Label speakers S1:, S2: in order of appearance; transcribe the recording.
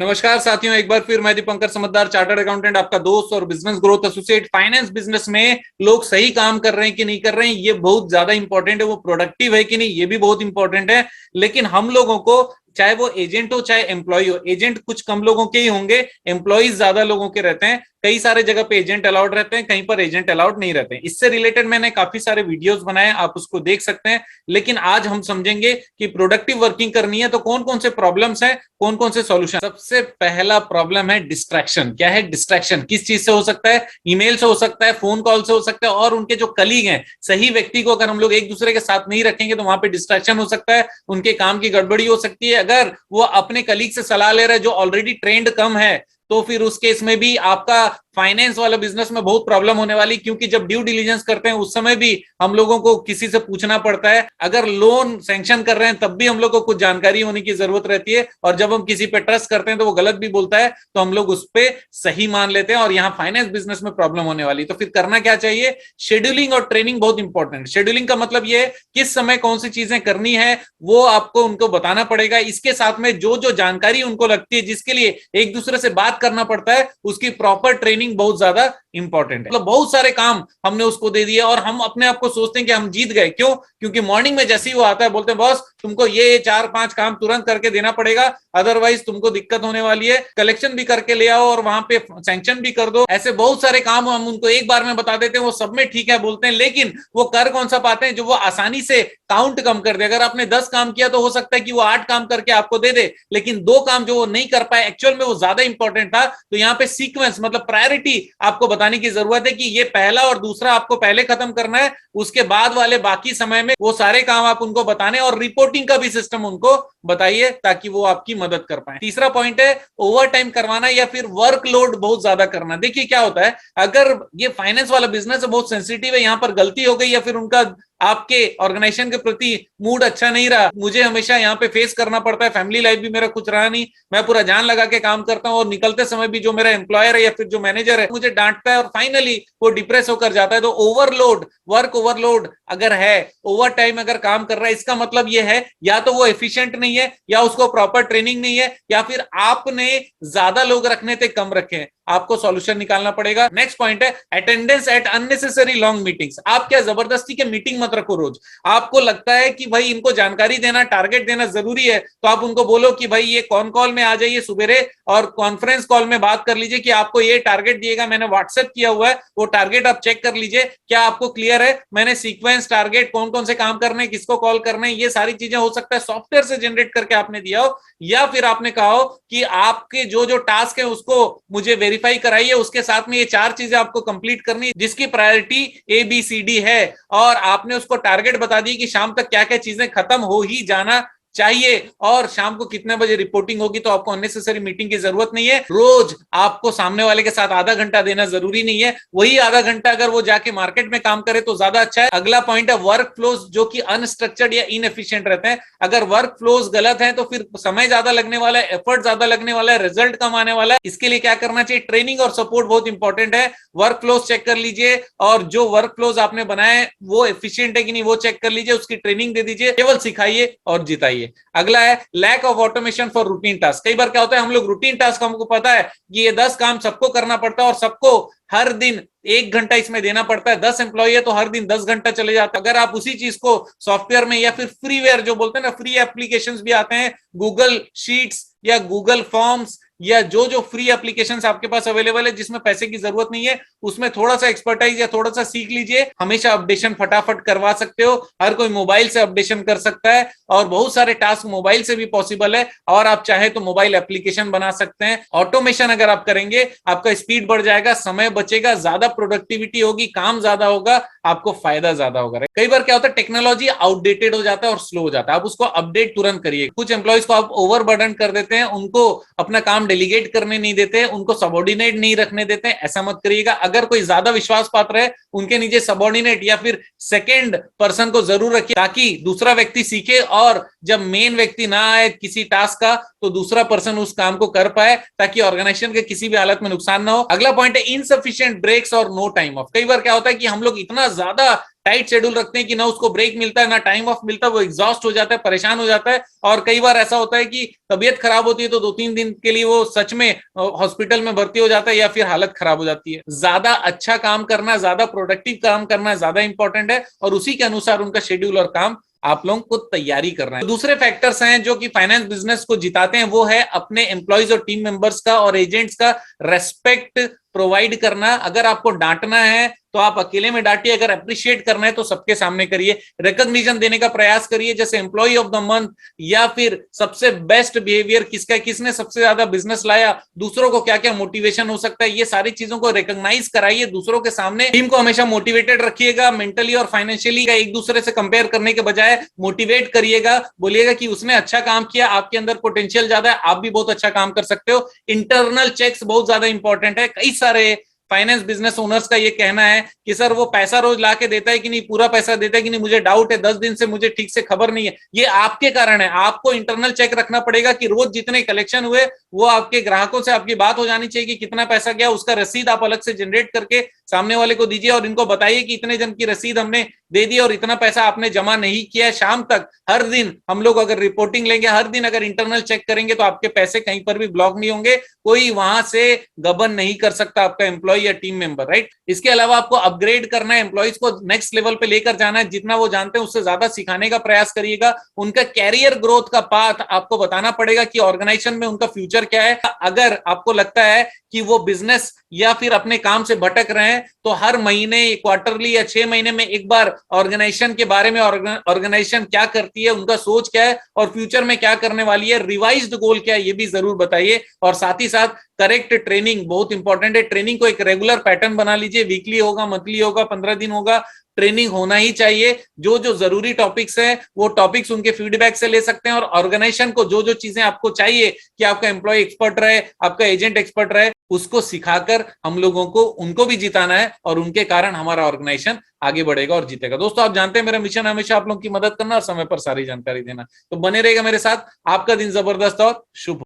S1: नमस्कार साथियों, एक बार फिर मैं दीपंकर समझदार, चार्टर्ड अकाउंटेंट, आपका दोस्त और business growth associate. Finance business में लोग सही काम कर रहे हैं कि नहीं कर रहे हैं, ये बहुत ज्यादा इंपॉर्टेंट है। वो प्रोडक्टिव है कि नहीं, ये भी बहुत इंपॉर्टेंट है। लेकिन हम लोगों को, चाहे वो एजेंट हो चाहे एम्प्लॉय हो, एजेंट कुछ कम लोगों के ही होंगे, एम्प्लॉयज ज्यादा लोगों के रहते हैं। कई सारे जगह पे एजेंट अलाउड रहते हैं, कहीं पर एजेंट अलाउड नहीं रहते हैं। इससे रिलेटेड मैंने काफी सारे वीडियोस बनाए, आप उसको देख सकते हैं। लेकिन आज हम समझेंगे कि प्रोडक्टिव वर्किंग करनी है तो कौन कौन से प्रॉब्लम्स हैं, कौन कौन से सॉल्यूशन। सबसे पहला प्रॉब्लम है डिस्ट्रैक्शन। क्या है डिस्ट्रैक्शन? किस चीज से हो सकता है? ईमेल से हो सकता है, फोन कॉल से हो सकता है, और उनके जो कलीग हैं, सही व्यक्ति को अगर हम लोग एक दूसरे के साथ नहीं रखेंगे तो वहां पे डिस्ट्रैक्शन हो सकता है, उनके काम की गड़बड़ी हो सकती है। अगर वो अपने कलीग से सलाह ले रहे हैं जो ऑलरेडी ट्रेंड कम है, तो फिर उस केस में भी आपका फाइनेंस वाला बिजनेस में बहुत प्रॉब्लम होने वाली, क्योंकि जब ड्यू डिलीजेंस करते हैं उस समय भी हम लोगों को किसी से पूछना पड़ता है। अगर लोन सैंक्शन कर रहे हैं तब भी हम लोग को कुछ जानकारी होने की जरूरत रहती है, और जब हम किसी पे ट्रस्ट करते हैं तो वो गलत भी बोलता है तो हम लोग उस पर सही मान लेते हैं, और यहाँ फाइनेंस बिजनेस में प्रॉब्लम होने वाली। तो फिर करना क्या चाहिए? शेड्यूलिंग और ट्रेनिंग बहुत इंपॉर्टेंट। शेड्यूलिंग का मतलब ये किस समय कौन सी चीजें करनी है वो आपको उनको बताना पड़ेगा। इसके साथ में जो जो जानकारी उनको लगती है, जिसके लिए एक दूसरे से बात करना पड़ता है, उसकी प्रॉपर ट्रेनिंग बहुत ज्यादा इंपॉर्टेंट है। मतलब बहुत सारे काम हमने उसको दे दिए और हम अपने आप को सोचते हैं कि हम जीत गए। क्यों? क्योंकि मॉर्निंग में जैसे ही वो आता है बोलते हैं बॉस तुमको ये 4-5 काम तुरंत करके देना पड़ेगा, अदरवाइज तुमको दिक्कत होने वाली है। कलेक्शन भी करके ले आओ और वहां पे सैंक्शन भी कर दो। ऐसे बहुत सारे काम हम उनको एक बार में बता देते हैं, वो सब में ठीक है बोलते हैं, लेकिन वो कर कौन सा पाते हैं? जो वो आसानी से काउंट कम कर दे। अगर आपने 10 काम किया तो हो सकता है कि वो 8 काम करके आपको दे दे, लेकिन 2 काम जो वो नहीं कर पाए, एक्चुअल में वो ज्यादा इंपॉर्टेंट था। तो यहाँ पे सीक्वेंस मतलब प्रायोरिटी आपको बताने की जरूरत है कि ये पहला और दूसरा आपको पहले खत्म करना है, उसके बाद वाले बाकी समय में वो सारे काम आप उनको बताने, और रिपोर्टिंग का भी सिस्टम उनको बताइए ताकि वो आपकी मदद कर पाए। तीसरा पॉइंट है ओवर टाइम करवाना या फिर वर्कलोड बहुत ज्यादा करना। देखिए क्या होता है, अगर ये फाइनेंस वाला बिजनेस बहुत सेंसिटिव है, यहां पर गलती हो गई या फिर उनका आपके ऑर्गेनाइजेशन के प्रति मूड अच्छा नहीं रहा, मुझे हमेशा यहाँ पे फेस करना पड़ता है। फैमिली लाइफ भी मेरा कुछ रहा नहीं, मैं पूरा जान लगा के काम करता हूँ, और निकलते समय भी जो मेरा एम्प्लॉयर है या फिर जो मैनेजर है मुझे डांटता है, और फाइनली वो डिप्रेस होकर जाता है। तो ओवरलोड, वर्क ओवरलोड अगर है, ओवर टाइम अगर काम कर रहा है, इसका मतलब ये है या तो वो एफिशिएंट नहीं है, या उसको प्रॉपर ट्रेनिंग नहीं है, या फिर आपने ज्यादा लोग रखने थे कम रखे हैं। आपको सॉल्यूशन निकालना पड़ेगा। नेक्स्ट पॉइंट है attendance eight unnecessary long meetings. आप क्या जबरदस्ती के मीटिंग मत रखो रोज। आपको लगता है कि भाई इनको जानकारी देना, टारगेट देना जरूरी है, तो आप उनको बोलो कि भाई ये कॉन कॉल में आ जाइए सुबेरे, और कॉन्फ्रेंस कॉल में बात कर लीजिए कि आपको ये टारगेट दिएगा, मैंने व्हाट्सएप किया हुआ है, वो टारगेट आप चेक कर लीजिए क्या आपको क्लियर है। मैंने सीक्वेंस, टारगेट, कौन कौन से काम करने, किसको कॉल करने, ये सारी चीजें हो सकता है सॉफ्टवेयर से जनरेट करके आपने दिया हो, या फिर आपने कहा हो कि आपके जो जो टास्क है उसको मुझे वेरीफाई कराइए, उसके साथ में ये 4 चीजें आपको कंप्लीट करनी जिसकी प्रायोरिटी ABCD है, और आपने उसको टारगेट बता दी कि शाम तक क्या क्या चीजें खत्म हो ही जाना चाहिए, और शाम को कितने बजे रिपोर्टिंग होगी। तो आपको अननेसेसरी मीटिंग की जरूरत नहीं है। रोज आपको सामने वाले के साथ आधा घंटा देना जरूरी नहीं है, वही आधा घंटा अगर वो जाके मार्केट में काम करे तो ज्यादा अच्छा है। अगला पॉइंट है वर्क फ्लोज, जो कि अनस्ट्रक्चर्ड या इनएफिशिएंट रहते हैं। अगर वर्क फ्लोज गलत है तो फिर समय ज्यादा लगने वाला है, एफर्ट ज्यादा लगने वाला है, रिजल्ट कम आने वाला है। इसके लिए क्या करना चाहिए? ट्रेनिंग और सपोर्ट बहुत इंपॉर्टेंट है। वर्क फ्लोज चेक कर लीजिए, और जो वर्क फ्लोज आपने बनाए वो एफिशिएंट है कि नहीं वो चेक कर लीजिए, उसकी ट्रेनिंग दे दीजिए, केवल सिखाइए और जिताइए। अगला है lack of automation for routine task. कई बार क्या होता है, हम लोग रूटीन टास्क, हमको पता है कि ये 10 काम सबको करना पड़ता है और सबको हर दिन 1 घंटा इसमें देना पड़ता है। 10 एम्प्लॉय है तो हर दिन 10 घंटा चले जाता है। अगर आप उसी चीज को सॉफ्टवेयर में, या फिर फ्रीवेयर जो बोलते हैं ना, फ्री एप्लीकेशंस भी आते हैं, गूगल शीट्स या गूगल फॉर्म्स, या जो जो फ्री एप्लीकेशंस आपके पास अवेलेबल है जिसमें पैसे की जरूरत नहीं है, उसमें थोड़ा सा एक्सपर्टाइज या थोड़ा सा सीख लीजिए। हमेशा अपडेशन फटाफट करवा सकते हो, हर कोई मोबाइल से अपडेशन कर सकता है, और बहुत सारे टास्क मोबाइल से भी पॉसिबल है, और आप चाहे तो मोबाइल एप्लीकेशन बना सकते हैं। ऑटोमेशन अगर आप करेंगे आपका स्पीड बढ़ जाएगा, समय बचेगा, ज्यादा प्रोडक्टिविटी होगी, काम ज्यादा होगा, आपको फायदा ज्यादा होगा। कई बार क्या होता है, टेक्नोलॉजी आउटडेटेड हो जाता है और स्लो हो जाता है, आप उसको अपडेट तुरंत करिए। कुछ एम्प्लॉयज को आप ओवरबर्डन कर देते हैं, उनको अपना काम डेलीगेट करने नहीं देते, उनको सबऑर्डिनेट नहीं रखने देते, ऐसा मत करिएगा। अगर कोई ज्यादा विश्वास पात्र है, उनके नीचे सबऑर्डिनेट या फिर सेकंड पर्सन को जरूर रखिए, ताकि दूसरा व्यक्ति सीखे, और जब मेन व्यक्ति ना आए किसी टास्क का तो दूसरा पर्सन उस काम को कर पाए, ताकि ऑर्गेनाइजेशन के किसी भी हालत में नुकसान ना हो। अगला पॉइंट है इनसफिशिएंट ब्रेक्स और नो टाइम ऑफ। कई बार क्या होता है कि हम लोग इतना ज्यादा टाइट शेड्यूल रखते हैं कि ना उसको ब्रेक मिलता है ना टाइम ऑफ मिलता है, वो एग्जॉस्ट हो जाता है, परेशान हो जाता है। और कई बार ऐसा होता है कि तबीयत खराब होती है तो 2-3 दिन के लिए वो सच में हॉस्पिटल में भर्ती हो जाता है या फिर हालत खराब हो जाती है। ज्यादा अच्छा काम करना, ज्यादा प्रोडक्टिव काम करना ज्यादा इंपॉर्टेंट है और उसी के अनुसार उनका शेड्यूल और काम आप लोगों को तैयारी करना है। दूसरे फैक्टर्स हैं जो कि फाइनेंस बिजनेस को जिताते हैं, वो है अपने एम्प्लॉयज और टीम मेंबर्स का और एजेंट्स का रेस्पेक्ट प्रोवाइड करना। अगर आपको डांटना है तो आप अकेले में डांटिए, अगर अप्रिशिएट करना है तो सबके सामने करिए। रिकॉग्निशन देने का प्रयास करिए, जैसे एम्प्लॉय ऑफ द मंथ या फिर सबसे बेस्ट बिहेवियर किसका, किसने सबसे ज्यादा बिजनेस लाया, दूसरों को क्या क्या मोटिवेशन हो सकता है, ये सारी चीजों को रिकॉग्नाइज कराइए दूसरों के सामने। टीम को हमेशा मोटिवेटेड रखिएगा, मेंटली और फाइनेंशियली का एक दूसरे से कंपेयर करने के बजाय मोटिवेट करिएगा, बोलिएगा कि उसने अच्छा काम किया, आपके अंदर पोटेंशियल ज्यादा है, आप भी बहुत अच्छा काम कर सकते हो। इंटरनल चेक्स बहुत ज्यादा इंपॉर्टेंट है। कई सारे फाइनेंस बिजनेस ओनर्स का ये कहना है कि सर वो पैसा रोज ला के देता है कि नहीं, पूरा पैसा देता है कि नहीं, मुझे डाउट है, 10 दिन से मुझे ठीक से खबर नहीं है। ये आपके कारण है। आपको इंटरनल चेक रखना पड़ेगा कि रोज जितने कलेक्शन हुए वो आपके ग्राहकों से आपकी बात हो जानी चाहिए कि कितना पैसा गया, उसका रसीद आप अलग से जनरेट करके सामने वाले को दीजिए और इनको बताइए कि इतने जन की रसीद हमने दे दी और इतना पैसा आपने जमा नहीं किया। शाम तक हर दिन हम लोग अगर रिपोर्टिंग लेंगे, हर दिन अगर इंटरनल चेक करेंगे तो आपके पैसे कहीं पर भी ब्लॉक नहीं होंगे, कोई वहां से गबन नहीं कर सकता आपका एम्प्लॉय या टीम मेंबर, राइट। इसके अलावा आपको अपग्रेड करना है, एम्प्लॉयज को नेक्स्ट लेवल पे लेकर जाना है, जितना वो जानते हैं उससे ज्यादा सिखाने का प्रयास करिएगा। उनका कैरियर ग्रोथ का पाथ आपको बताना पड़ेगा कि ऑर्गेनाइजेशन में उनका फ्यूचर क्या है। अगर आपको लगता है कि वो बिजनेस या फिर अपने काम से भटक रहे हैं तो हर महीने, क्वार्टरली या 6 महीने में एक बार ऑर्गेनाइजेशन के बारे में, ऑर्गेनाइजेशन क्या करती है, उनका सोच क्या है और फ्यूचर में क्या करने वाली है, रिवाइज्ड गोल क्या है, ये भी जरूर बताइए। और साथ ही साथ करेक्ट ट्रेनिंग बहुत इंपॉर्टेंट है। ट्रेनिंग को एक रेगुलर पैटर्न बना लीजिए, वीकली होगा, मंथली होगा, 15 दिन होगा, ट्रेनिंग होना ही चाहिए। जो जो जरूरी टॉपिक्स हैं वो टॉपिक्स उनके फीडबैक से ले सकते हैं और ऑर्गेनाइजेशन को जो जो चीजें आपको चाहिए कि आपका एम्प्लॉय एक्सपर्ट रहे, आपका एजेंट एक्सपर्ट रहे, उसको सिखाकर हम लोगों को उनको भी जिताना है और उनके कारण हमारा ऑर्गेनाइजेशन आगे बढ़ेगा और जीतेगा। दोस्तों आप जानते हैं मेरा मिशन हमेशा आप लोगों की मदद करना और समय पर सारी जानकारी देना, तो बने रहेगा मेरे साथ। आपका दिन जबरदस्त और शुभ।